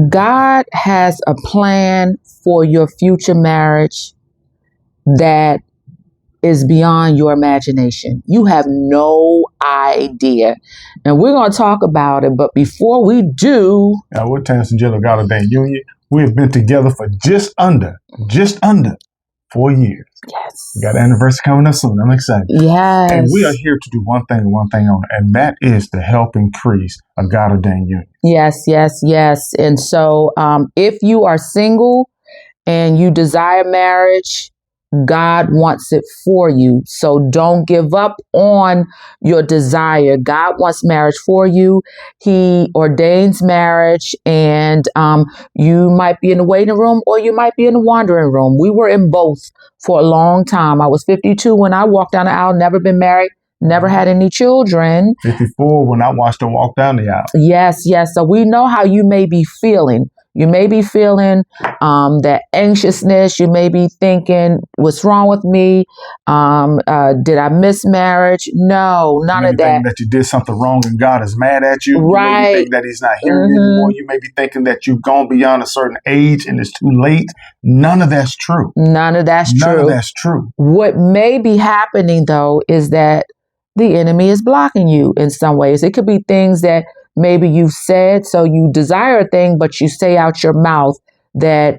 God has a plan for your future marriage that is beyond your imagination. You have no idea. And we're going to talk about it. But before we do, we're Terrence and Jill of God-Ordained Union. We have been together for just under 4 years. yes, We got an anniversary coming up soon. I'm excited. yes, And we are here to do one thing only, and that is to help increase a God-Ordained Union. yes, yes, yes. And so if you are single and you desire marriage, God wants it for you. So don't give up on your desire. God wants marriage for you. He ordains marriage, and you might be in the waiting room or you might be in the wandering room. We were in both for a long time. I was 52 when I walked down the aisle, never been married, never had any children. 54 when I watched her walk down the aisle. Yes, yes. So we know how you may be feeling. You may be feeling that anxiousness. You may be thinking, what's wrong with me? Did I miss marriage? No, none of that. That you did something wrong and God is mad at you. Right. You may be thinking that he's not hearing you anymore. You may be thinking that you've gone beyond a certain age and it's too late. None of that's true. None of that's true. None of that's true. What may be happening, though, is that the enemy is blocking you in some ways. It could be things that maybe you've said, so you desire a thing, but you say out your mouth that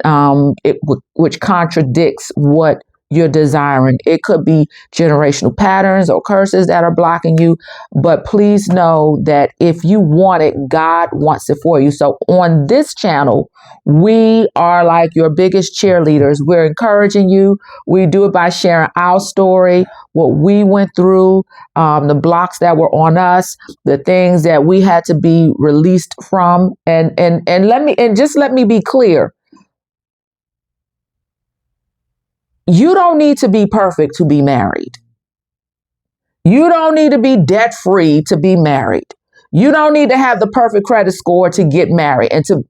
which contradicts what you're desiring. It could be generational patterns or curses that are blocking you. But please know that if you want it, God wants it for you. So on this channel, we are like your biggest cheerleaders. We're encouraging you. We do it by sharing our story, what we went through, the blocks that were on us, the things that we had to be released from. And let me be clear. You don't need to be perfect to be married. You don't need to be debt free to be married. You don't need to have the perfect credit score to get married and to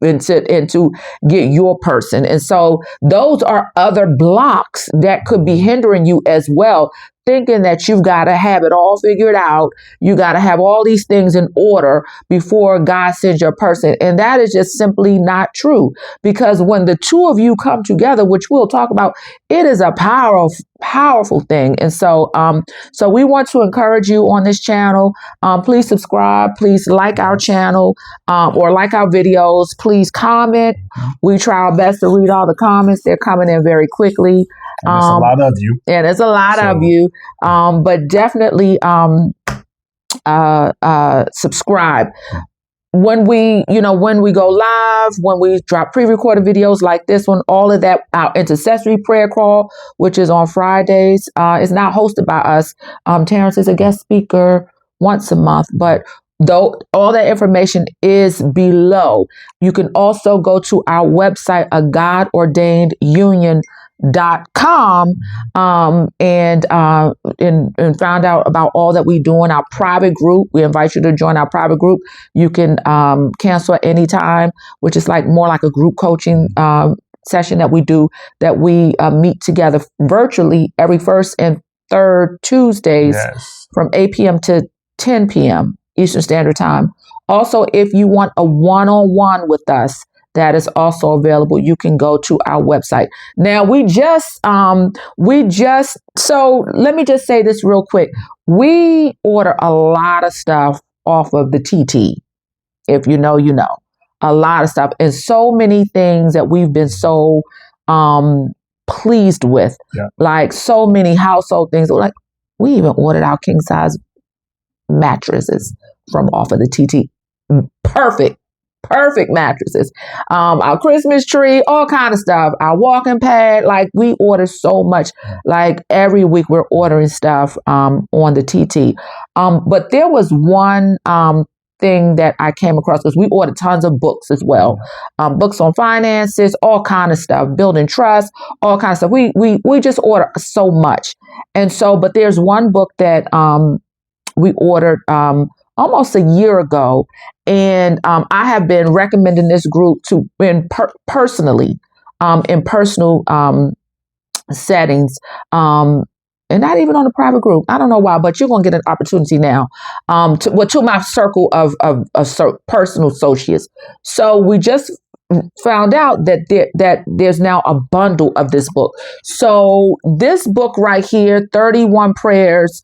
get your person. And so those are other blocks that could be hindering you as well, thinking that you've got to have it all figured out. You got to have all these things in order before God sends your person. And that is just simply not true, because when the two of you come together, which we'll talk about, it is a powerful thing. And so, so we want to encourage you on this channel. Please subscribe. Please like our channel, or like our videos. Please comment. We try our best to read all the comments. They're coming in very quickly. And it's a lot of you. And it's a lot of you. But definitely subscribe. When we go live, when we drop pre-recorded videos like this one, all of that, our intercessory prayer call, which is on Fridays, is not hosted by us. Terrence is a guest speaker once a month, but though all that information is below. You can also go to our website, a God-Ordained Union.com, and found out about all that we do in our private group. We invite you to join our private group. You can cancel at any time, which is more like a group coaching session that we do, that we meet together virtually every first and third Tuesdays from 8 p.m. to 10 p.m. Eastern Standard Time. Also, if you want a one-on-one with us, that is also available. You can go to our website. Now, so let me just say this real quick. We order a lot of stuff off of the TT. If you know, you know. A lot of stuff. And so many things that we've been so pleased with. Yeah. Like so many household things. Like we even ordered our king size mattresses from off of the TT. Perfect mattresses. Our Christmas tree, all kind of stuff. Our walking pad, we order so much. Every week we're ordering stuff on the TT. But there was one thing that I came across, because we ordered tons of books as well. Books on finances, all kind of stuff, building trust, all kind of stuff. We just order so much. And so, but there's one book that we ordered almost a year ago, and I have been recommending this group to personally in personal settings, and not even on a private group. I don't know why, but you're gonna get an opportunity now to my circle of personal associates. So we just found out that there's now a bundle of this book. So this book right here, 31 Prayers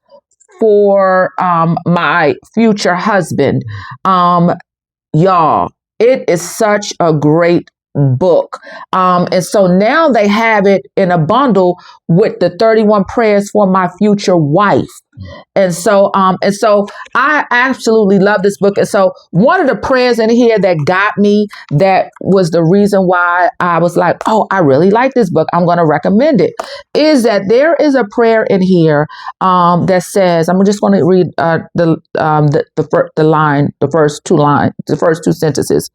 for My Future Husband. Y'all, it is such a great book. And so now they have it in a bundle with the 31 Prayers for My Future Wife. And so I absolutely love this book. And so one of the prayers in here that got me, that was the reason why I was like, oh, I really like this book, I'm going to recommend it, is that there is a prayer in here that says, I'm just going to read the first two sentences.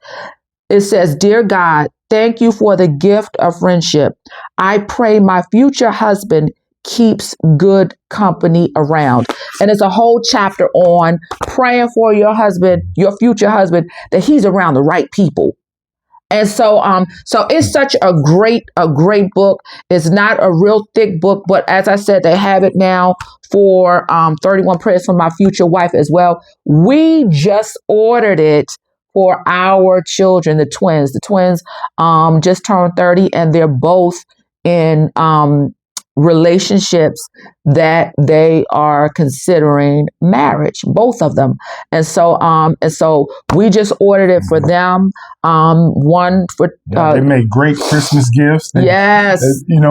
It says, "Dear God, thank you for the gift of friendship. I pray my future husband keeps good company around." And it's a whole chapter on praying for your husband, your future husband, that he's around the right people. And so it's such a great book. It's not a real thick book, but as I said, they have it now for 31 Prayers for My Future Wife as well. We just ordered it for our children, the twins. The twins just turned 30, and they're both in relationships that they are considering marriage, both of them. And so we just ordered it for them. One for they make great Christmas gifts. Yes.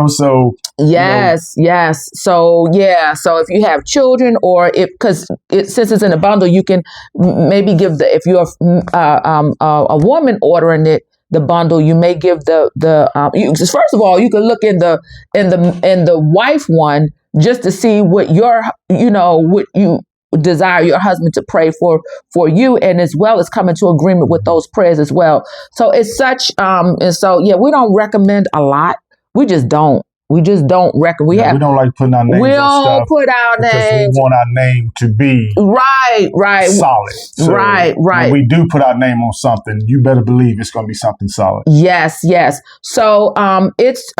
So yes. So so if you have children, or since it's in a bundle, you can maybe give if you're a woman ordering it, the bundle, you may give first of all, you can look in the wife one just to see what what you desire your husband to pray for you, and as well as come into agreement with those prayers as well. So it's such and so we don't recommend a lot. We just don't recommend. We don't like putting our names. We don't stuff put our names. We want our name to be right, solid. So right. When we do put our name on something, you better believe it's going to be something solid. Yes. So it's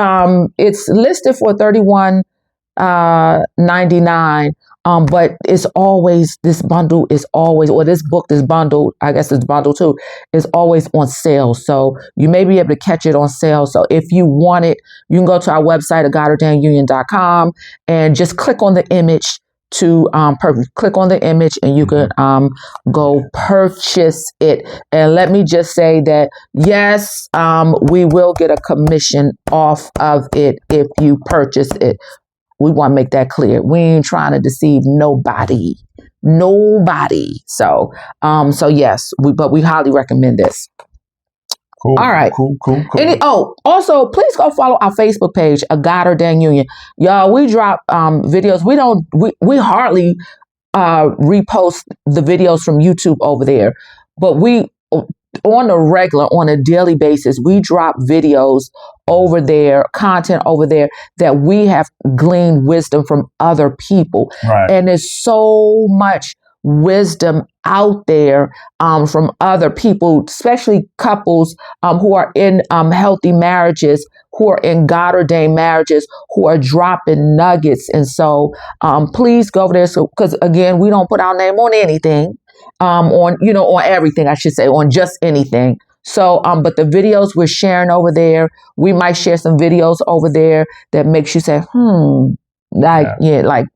listed for $31.99. But it's always, this bundle is always, or this bundle, I guess it's bundle too, is always on sale. So you may be able to catch it on sale. So if you want it, you can go to our website at GodOrdainedUnion.com and just click on the image click on the image, and you can go purchase it. And let me just say that, yes, we will get a commission off of it if you purchase it. We want to make that clear. We ain't trying to deceive nobody. So yes, we highly recommend this. Cool. All right. Cool. Also, please go follow our Facebook page, A God-Ordained Union. Y'all, we drop videos. We hardly repost the videos from YouTube over there, but we, on a daily basis, we drop videos over there, content over there, that we have gleaned wisdom from other people. Right. And there's so much wisdom out there from other people, especially couples who are in healthy marriages, who are in God-ordained marriages, who are dropping nuggets. And so please go over there. So, because again, we don't put our name on anything, on everything, I should say, on just anything. So, but the videos we're sharing over there, we might share some videos over there that makes you say, like,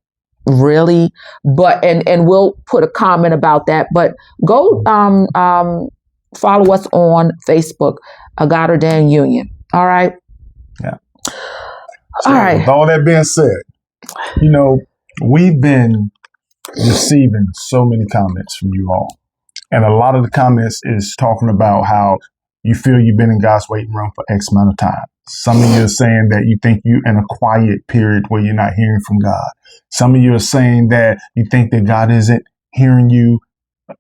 really? But, and we'll put a comment about that, but go, follow us on Facebook, A God-Ordained Union. All right. Yeah. All right. With all that being said, we've been receiving so many comments from you all. And a lot of the comments is talking about how you feel you've been in God's waiting room for X amount of time. Some of you are saying that you think you're in a quiet period where you're not hearing from God. Some of you are saying that you think that God isn't hearing you,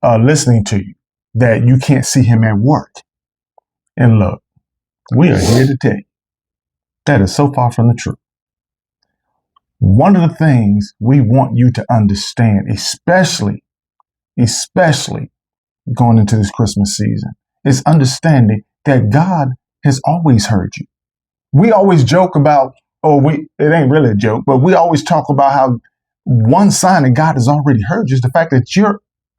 listening to you, that you can't see him at work. And look, we are here to tell you that is so far from the truth. One of the things we want you to understand, especially going into this Christmas season, is understanding that God has always heard you. We always joke about, it ain't really a joke, but we always talk about how one sign that God has already heard you is the fact that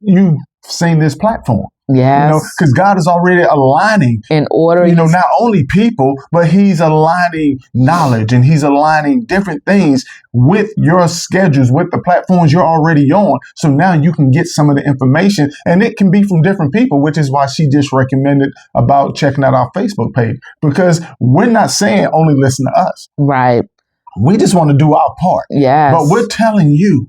you've seen this platform. Yes. Because God is already aligning, in order, not only people, but he's aligning knowledge and he's aligning different things with your schedules, with the platforms you're already on. So now you can get some of the information, and it can be from different people, which is why she just recommended about checking out our Facebook page, because we're not saying only listen to us. Right. We just want to do our part. Yes. But we're telling you,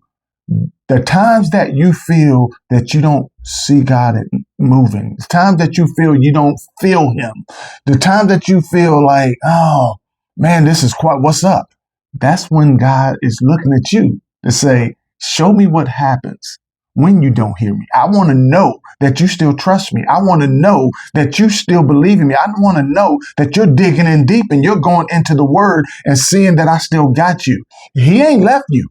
the times that you feel that you don't see God moving, the times that you feel you don't feel him, the time that you feel like, oh man, this is what's up. That's when God is looking at you to say, show me what happens when you don't hear me. I want to know that you still trust me. I want to know that you still believe in me. I want to know that you're digging in deep and you're going into the word and seeing that I still got you. He ain't left you.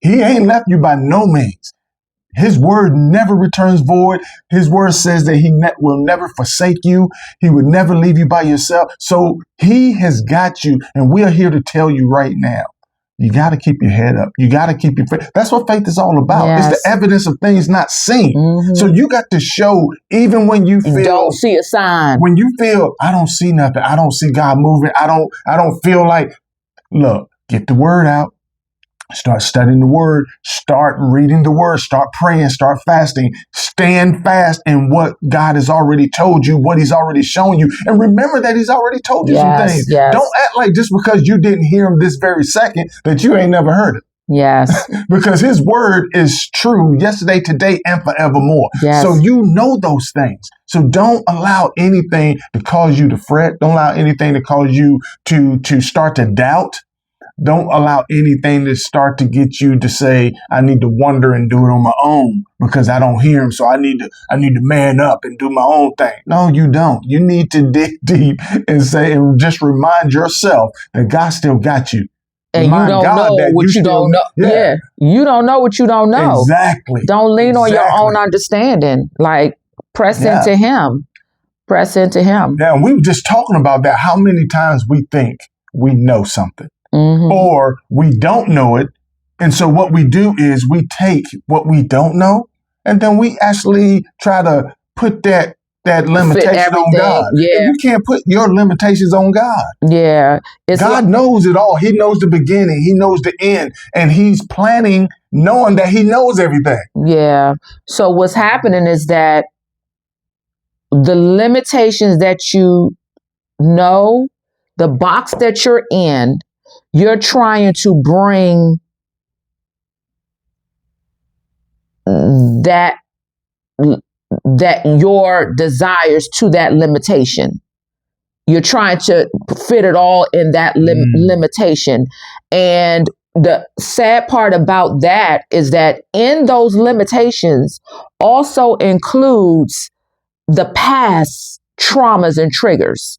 He ain't left you by no means. His word never returns void. His word says that he will never forsake you. He would never leave you by yourself. So he has got you. And we are here to tell you right now, you got to keep your head up. You got to keep your faith. That's what faith is all about. Yes. It's the evidence of things not seen. Mm-hmm. So you got to show, even when you feel, don't see a sign. When you feel, I don't see nothing. I don't see God moving. I don't feel like, look, get the word out. Start studying the word, start reading the word, start praying, start fasting, stand fast in what God has already told you, what he's already shown you. And remember that he's already told you some things. Yes. Don't act like just because you didn't hear him this very second that you ain't never heard it. Yes. Because his word is true yesterday, today, and forevermore. Yes. So you know those things. So don't allow anything to cause you to fret. Don't allow anything to cause you to start to doubt. Don't allow anything to start to get you to say, I need to wonder and do it on my own because I don't hear him. So I need to man up and do my own thing. No, you don't. You need to dig deep and say, and just remind yourself that God still got you. And you don't know what you don't know. Yeah. You don't know what you don't know. Exactly. Don't lean on your own understanding. Like press into him. Press into him. Yeah. And we were just talking about that. How many times we think we know something. Mm-hmm. Or we don't know it. And so what we do is we take what we don't know and then we actually try to put that limitation on God. Yeah. And you can't put your limitations on God. Yeah. God knows it all. He knows the beginning. He knows the end. And he's planning knowing that he knows everything. Yeah. So what's happening is that the limitations that you know, the box that you're in, you're trying to bring that your desires to that limitation. You're trying to fit it all in that limitation. And the sad part about that is that in those limitations also includes the past traumas and triggers.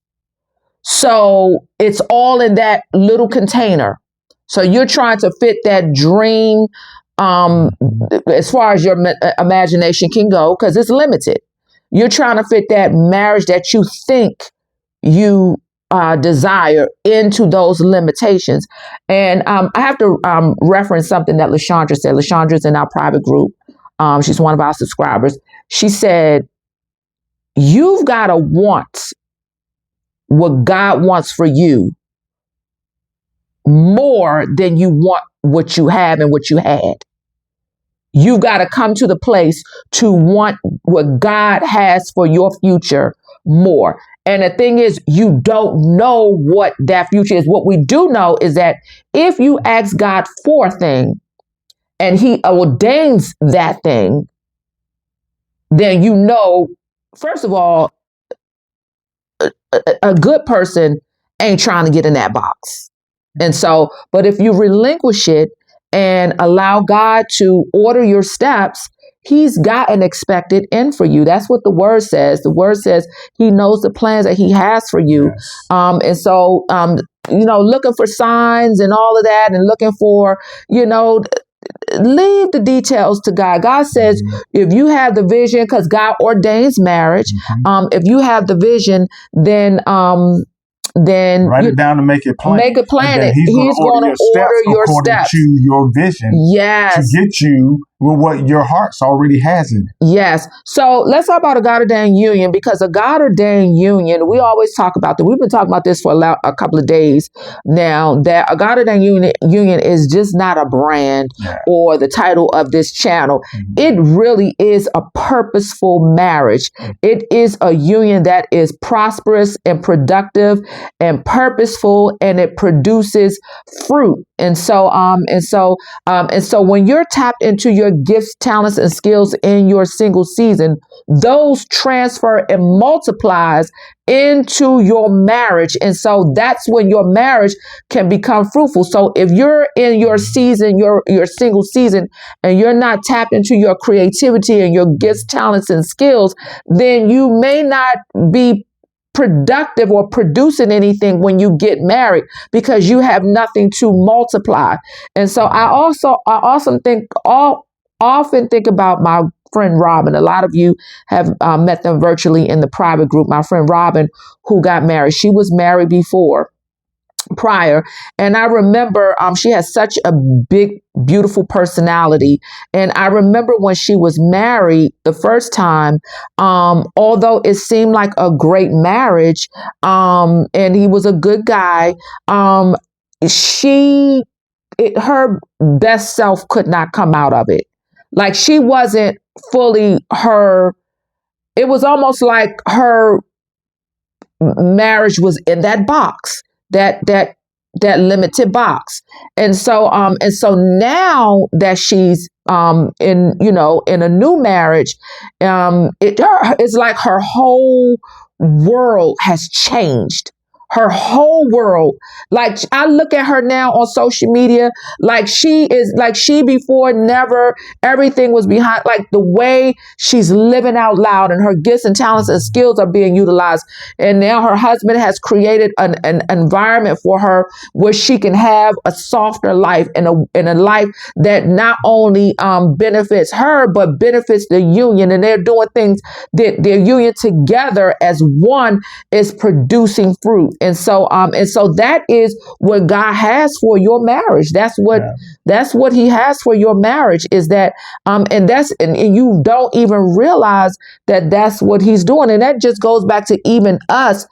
So it's all in that little container. So you're trying to fit that dream as far as your imagination can go, because it's limited. You're trying to fit that marriage that you think you desire into those limitations. And I have to reference something that LaShandra said. LaShandra's in our private group. She's one of our subscribers. She said, you've got to want what God wants for you more than you want what you have and what you had. You've got to come to the place to want what God has for your future more. And the thing is, you don't know what that future is. What we do know is that if you ask God for a thing and he ordains that thing, then you know, first of all, a good person ain't trying to get in that box. And so, but if you relinquish it and allow God to order your steps, he's got an expected end for you. That's what the word says. The word says he knows the plans that he has for you. Yes. And so, looking for signs and all of that and looking for, leave the details to God. God says, if you have the vision, because God ordains marriage, if you have the vision, then write it down and make it plain. Make it plain. He's going to order your steps to your vision. Yes. To get you with what your heart's already has in it. Yes. So let's talk about a God-ordained union, because a God-ordained union, we always talk about that. We've been talking about this for a couple of days now, that a God-ordained union is just not a brand or the title of this channel. It really is a purposeful marriage. It is a union that is prosperous and productive and purposeful, and it produces fruit. And so when you're tapped into your gifts, talents, and skills in your single season, those transfer and multiplies into your marriage. And so that's when your marriage can become fruitful. So if you're in your season, your single season, and you're not tapped into your creativity and your gifts, talents, and skills, then you may not be productive or producing anything when you get married, because you have nothing to multiply. And so I often think about my friend Robin. A lot of you have met them virtually in the private group. My friend Robin, who got married, she was married prior. And I remember she has such a big, beautiful personality. And I remember when she was married the first time, although it seemed like a great marriage, and he was a good guy, her best self could not come out of it. Like, she wasn't fully her. It was almost like her marriage was in that box, that limited box. And so now that she's in a new marriage, it's like her whole world has changed. Her whole world. Like, I look at her now on social media, like she before, never, everything was behind, like the way she's living out loud, and her gifts and talents and skills are being utilized. And now her husband has created an environment for her where she can have a softer life, and a life that not only benefits her, but benefits the union. And they're doing things that their union together as one is producing fruit. And so that is what God has for your marriage. That's what He has for your marriage, is that, and you don't even realize that that's what He's doing. And that just goes back to even us.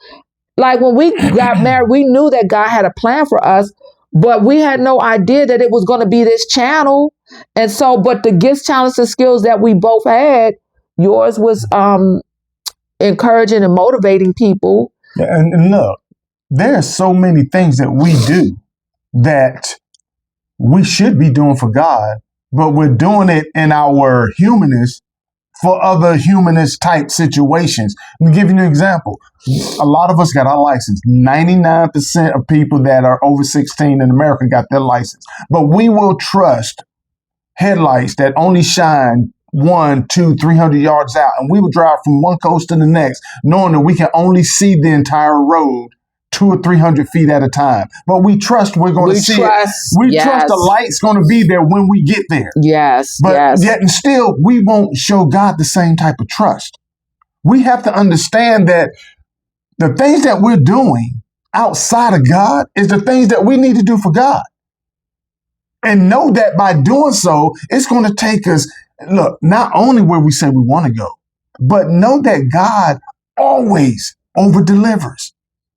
Like, when we got married, we knew that God had a plan for us, but we had no idea that it was going to be this channel. And so, but the gifts, talents, and skills that we both had, yours was encouraging and motivating people. And look, there are so many things that we do that we should be doing for God, but we're doing it in our humanness for other humanist type situations. Let me give you an example. A lot of us got our license. 99% of people that are over 16 in America got their license. But we will trust headlights that only shine 100, 200, 300 yards out. And we will drive from one coast to the next, knowing that we can only see the entire road 200 or 300 feet at a time. But we trust we're going to see it. We trust the light's going to be there when we get there. Yes. But yet and still, we won't show God the same type of trust. We have to understand that the things that we're doing outside of God is the things that we need to do for God. And know that by doing so, it's going to take us, look, not only where we say we want to go, but know that God always over-delivers.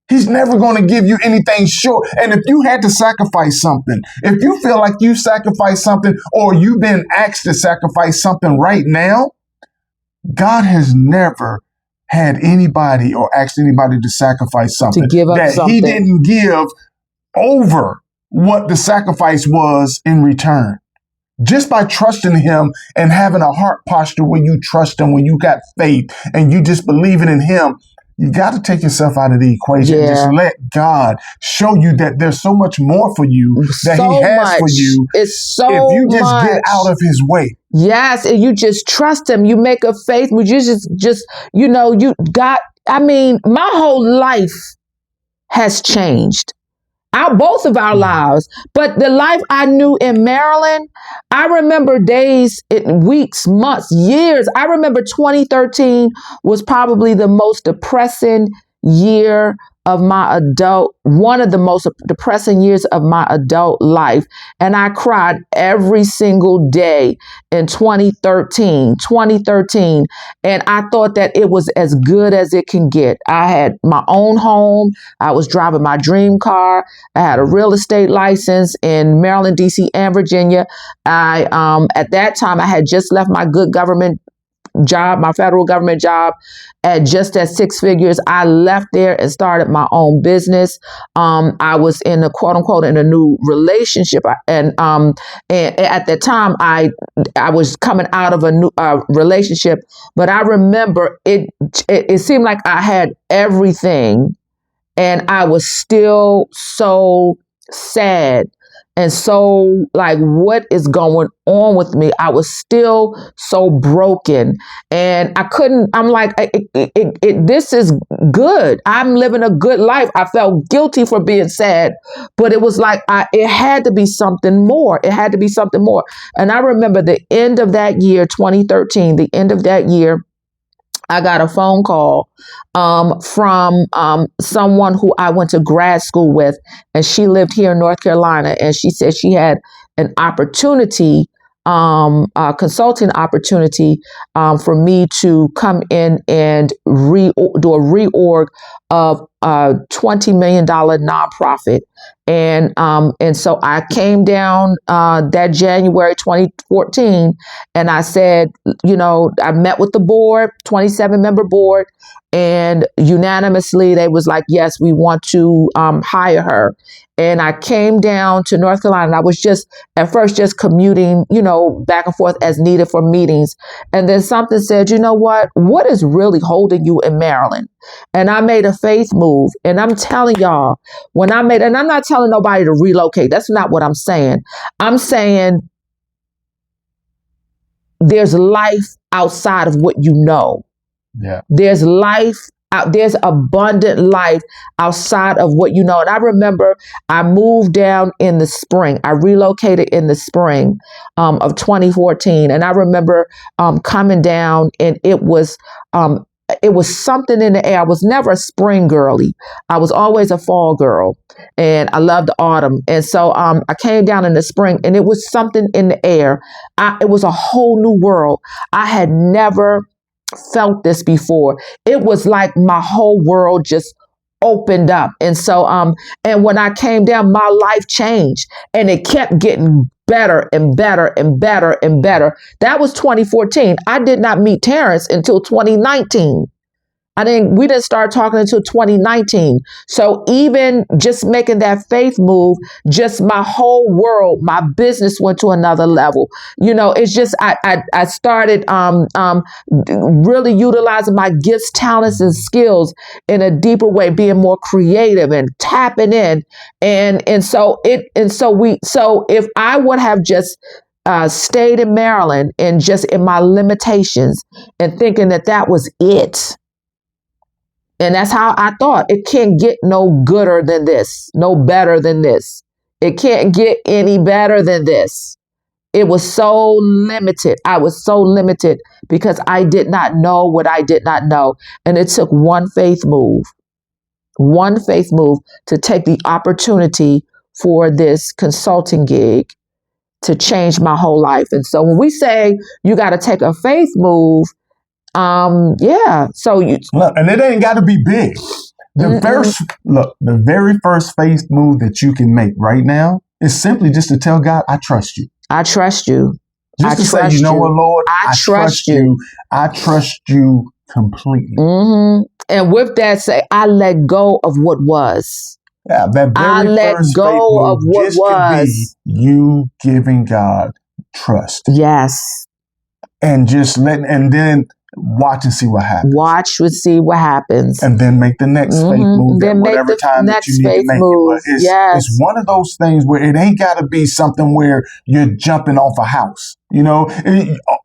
He's never going to give you anything short. And if you had to sacrifice something, if you feel like you sacrificed something, or you've been asked to sacrifice something right now, God has never had anybody or asked anybody to sacrifice something, to give up that something. He didn't give over what the sacrifice was in return. Just by trusting Him and having a heart posture where you trust Him, when you got faith and you just believing in Him, you got to take yourself out of the equation. Yeah. Just let God show you that there's so much more for you that He has for you. It's so if you just much. Get out of His way. Yes, and you just trust Him. You make a faith. You just you got. I mean, my whole life has changed. Both of our lives. But the life I knew in Maryland, I remember days, weeks, months, years. I remember 2013 was probably the most depressing year of one of the most depressing years of my adult life. And I cried every single day in 2013. And I thought that it was as good as it can get. I had my own home. I was driving my dream car. I had a real estate license in Maryland, DC, and Virginia. At that time, I had just left my good government job, my federal government job, at 6 figures. I left there and started my own business. I was in a quote unquote in a new relationship, and at that time I was coming out of a new relationship. But I remember it seemed like I had everything, and I was still so sad. And so, like, what is going on with me? I was still so broken, and I'm like, this is good. I'm living a good life. I felt guilty for being sad, but it was like, it had to be something more. It had to be something more. And I remember the end of that year, 2013, the end of that year, I got a phone call from someone who I went to grad school with, and she lived here in North Carolina. And she said she had an opportunity, a consulting opportunity for me to come in and do a reorg of a $20 million nonprofit. And so I came down that January 2014, and I said, I met with the board, 27-member board, and unanimously they was like, yes, we want to hire her. And I came down to North Carolina, and I was at first just commuting, back and forth as needed for meetings. And then something said, you know what is really holding you in Maryland? And I made a faith move. And I'm telling y'all, and I'm not telling nobody to relocate. That's not what I'm saying. I'm saying there's life outside of what you know. Yeah. There's abundant life outside of what you know. And I remember I moved down in the spring. I relocated in the spring of 2014. And I remember coming down, and it was something in the air. I was never a spring girly. I was always a fall girl, and I loved autumn. And so I came down in the spring, and it was something in the air. It was a whole new world. I had never felt this before. It was like my whole world just opened up. And so and when I came down, my life changed, and it kept getting better and better and better and better. That was 2014. I did not meet Terrence until 2019. We didn't start talking until 2019. So even just making that faith move, just my whole world, my business went to another level. It's just, I started really utilizing my gifts, talents, and skills in a deeper way, being more creative and tapping in. So if I would have just stayed in Maryland and just in my limitations and thinking that was it. And that's how I thought. It can't get no gooder than this, no better than this. It can't get any better than this. It was so limited. I was so limited because I did not know what I did not know. And it took one faith move to take the opportunity for this consulting gig to change my whole life. And so when we say you got to take a faith move, so look, and it ain't got to be big. The very first faith move that you can make right now is simply just to tell God, I trust you. I trust you. Just to say, you know what, Lord, I trust you. I trust you completely. Mm-hmm. And with that, say, I let go of what was. Yeah, that very first faith move of what just was. Could be you giving God trust. Yes. And then watch and see what happens. Watch and see what happens. And then make the next faith move at whatever time that you need to make it. But it's one of those things where it ain't got to be something where you're jumping off a house.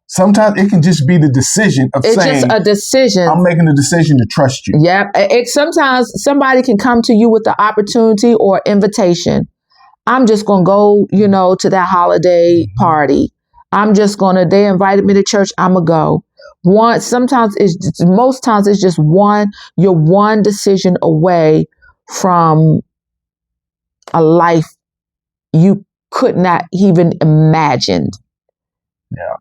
Sometimes it can just be the decision of saying, it's just a decision. I'm making the decision to trust you. Yep. Sometimes somebody can come to you with the opportunity or invitation. I'm just going to go, to that holiday party. They invited me to church. I'm going to go. Most times it's just you're one decision away from a life you could not even imagine. Yeah.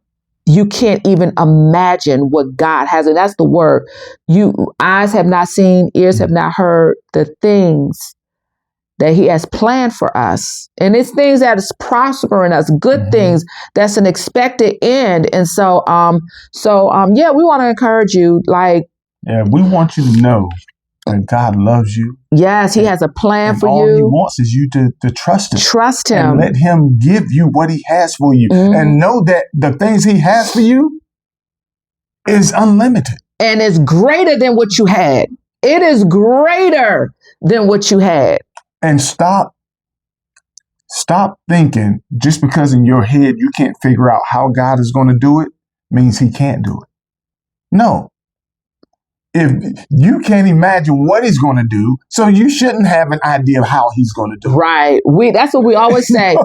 You can't even imagine what God has. And that's the word. Eyes have not seen, ears have not heard the things that he has planned for us. And it's things that is prospering us, good things. That's an expected end. And so, yeah, we want to encourage you. Like, yeah, we want you to know that God loves you. Yes, he has a plan for all you. He wants is you to trust him. Trust him. And let him give you what he has for you. And know that the things he has for you is unlimited. And it's greater than what you had. It is greater than what you had. And stop thinking just because in your head you can't figure out how God is going to do it means he can't do it. No. If you can't imagine what he's going to do, so you shouldn't have an idea of how he's going to do it. Right. That's what we always say.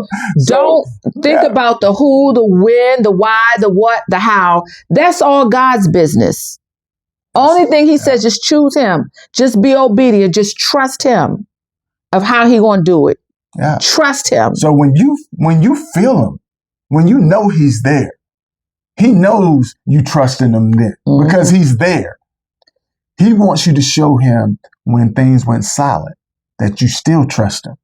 Don't think about the who, the when, the why, the what, the how. That's all God's business. Only thing he says, just choose him. Just be obedient. Just trust him of how he going to do it. Yeah. Trust him. So when you feel him, when you know he's there, he knows you trust in him then because he's there. He wants you to show him when things went silent that you still trust him,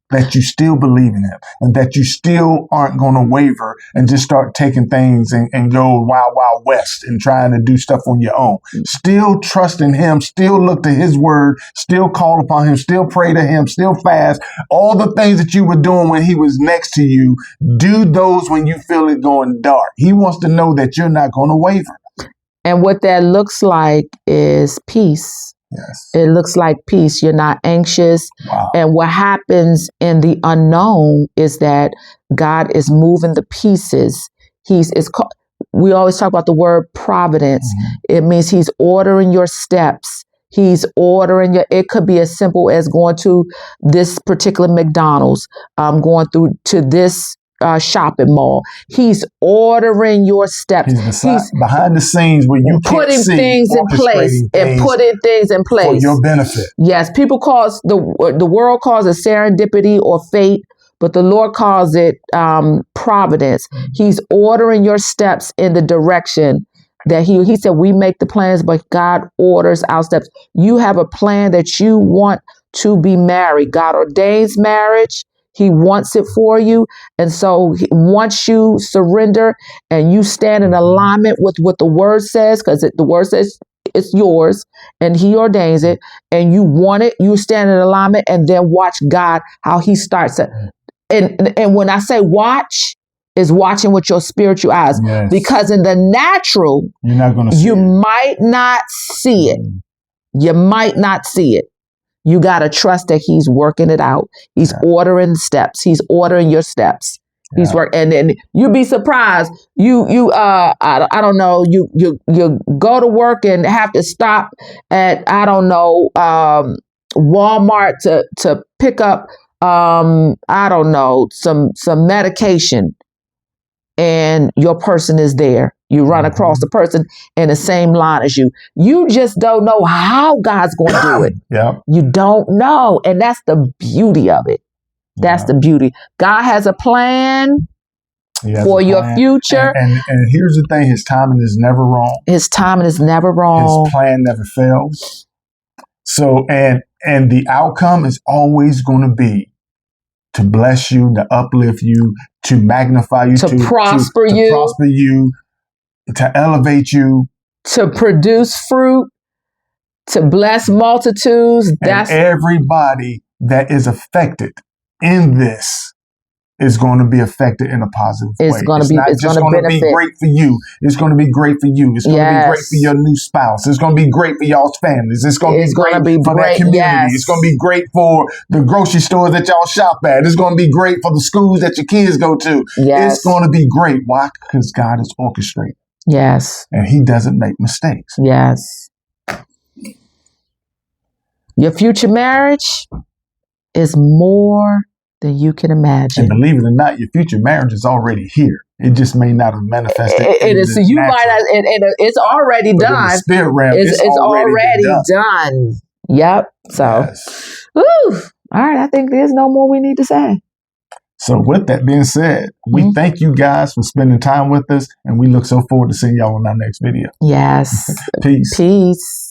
that you still believe in him, and that you still aren't going to waver and just start taking things and go wild, wild west and trying to do stuff on your own. Still trust in him, still look to his word, still call upon him, still pray to him, still fast. All the things that you were doing when he was next to you, do those when you feel it going dark. He wants to know that you're not going to waver. And what that looks like is peace. Yes. It looks like peace. You're not anxious. Wow. And what happens in the unknown is that God is moving the pieces. We always talk about the word providence. It means he's ordering your steps. He's ordering it could be as simple as going to this particular McDonald's, going through to this shopping mall. He's ordering your steps. He's behind the scenes where you putting can't see, things in place and putting things in place for your benefit. Yes, people calls the world calls it serendipity or fate, but the Lord calls it providence. He's ordering your steps in the direction that he said we make the plans, but God orders our steps. You have a plan that you want to be married. God ordains marriage. He wants it for you. And so once you surrender and you stand in alignment with what the word says, because the word says it's yours and he ordains it, and you want it, you stand in alignment and then watch God, how he starts it. And when I say watch, is watching with your spiritual eyes. Yes. Because in the natural, you're not going to see you it. might not see it. You might not see it. You got to trust that he's working it out. He's ordering steps. He's ordering your steps. He's working. And then you'd be surprised. I don't know, you go to work and have to stop at, I don't know, Walmart to pick up, I don't know, some medication. And your person is there. You run across the person in the same line as you. You just don't know how God's going to do it. You don't know. And that's the beauty of it. That's the beauty. God has a plan for your future. And here's the thing. His timing is never wrong. His timing is never wrong. His plan never fails. So, and the outcome is always going to be to bless you, to uplift you, to magnify you, to prosper you, to elevate you, to produce fruit, to bless multitudes. And everybody that is affected in this is going to be affected in a positive way. It's going to be great for you. It's going to be great for you. It's going to be great for your new spouse. It's going to be great for y'all's families. It's going to be great for that community. It's going to be great for the grocery stores that y'all shop at. It's going to be great for the schools that your kids go to. It's going to be great. Why? Because God is orchestrating. Yes. And he doesn't make mistakes. Yes. Your future marriage is more than you can imagine. And believe it or not, your future marriage is already here. It just may not have manifested. It is. You might not, it's already done. In the spirit realm, it's already done. Yep. So All right. I think there's no more we need to say. So with that being said, we thank you guys for spending time with us, and we look so forward to seeing y'all in our next video. Yes. Peace. Peace.